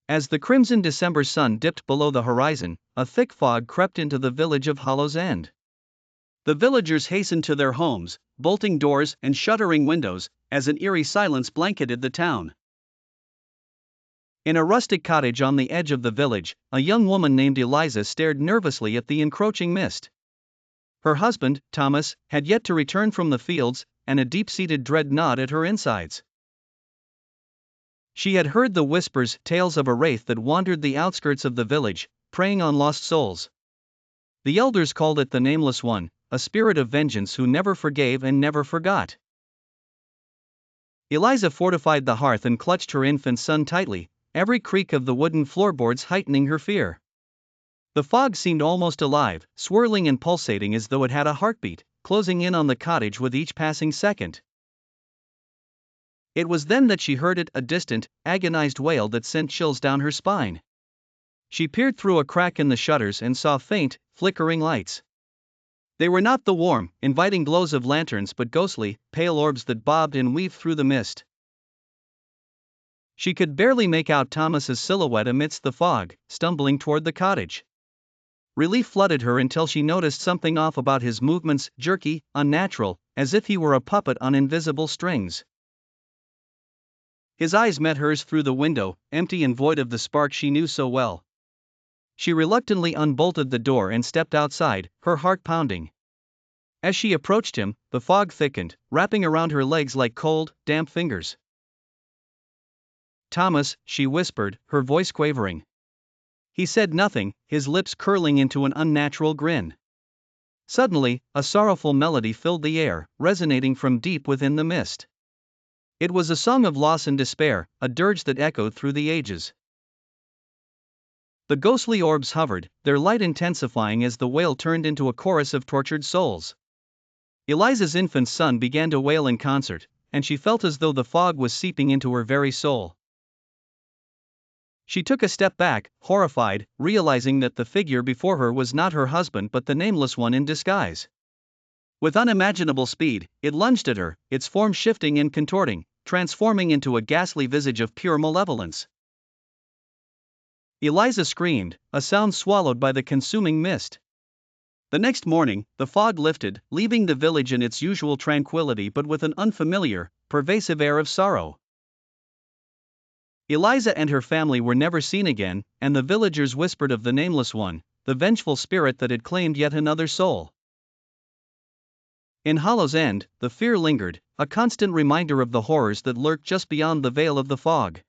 As the crimson December sun dipped below the horizon, a thick fog crept into the village of Hollow's End. The villagers hastened to their homes, bolting doors and shuttering windows, as an eerie silence blanketed the town. In a rustic cottage on the edge of the village, a young woman named Eliza stared nervously at the encroaching mist. Her husband, Thomas, had yet to return from the fields, and a deep-seated dread gnawed at her insides. She had heard the whispers, tales of a wraith that wandered the outskirts of the village, preying on lost souls. The elders called it the Nameless One, a spirit of vengeance who never forgave and never forgot. Eliza fortified the hearth and clutched her infant son tightly, every creak of the wooden floorboards heightening her fear. The fog seemed almost alive, swirling and pulsating as though it had a heartbeat, closing in on the cottage with each passing second. It was then that she heard it, a distant, agonized wail that sent chills down her spine. She peered through a crack in the shutters and saw faint, flickering lights. They were not the warm, inviting glows of lanterns but ghostly, pale orbs that bobbed and weaved through the mist. She could barely make out Thomas's silhouette amidst the fog, stumbling toward the cottage. Relief flooded her until she noticed something off about his movements, jerky, unnatural, as if he were a puppet on invisible strings. His eyes met hers through the window, empty and void of the spark she knew so well. She reluctantly unbolted the door and stepped outside, her heart pounding. As she approached him, the fog thickened, wrapping around her legs like cold, damp fingers. "Thomas," she whispered, her voice quavering. He said nothing, his lips curling into an unnatural grin. Suddenly, a sorrowful melody filled the air, resonating from deep within the mist. It was a song of loss and despair, a dirge that echoed through the ages. The ghostly orbs hovered, their light intensifying as the wail turned into a chorus of tortured souls. Eliza's infant son began to wail in concert, and she felt as though the fog was seeping into her very soul. She took a step back, horrified, realizing that the figure before her was not her husband but the Nameless One in disguise. With unimaginable speed, it lunged at her, its form shifting and contorting, transforming into a ghastly visage of pure malevolence. Eliza screamed, a sound swallowed by the consuming mist. The next morning, the fog lifted, leaving the village in its usual tranquility but with an unfamiliar, pervasive air of sorrow. Eliza and her family were never seen again, and the villagers whispered of the Nameless One, the vengeful spirit that had claimed yet another soul. In Hollow's End, the fear lingered, a constant reminder of the horrors that lurked just beyond the veil of the fog.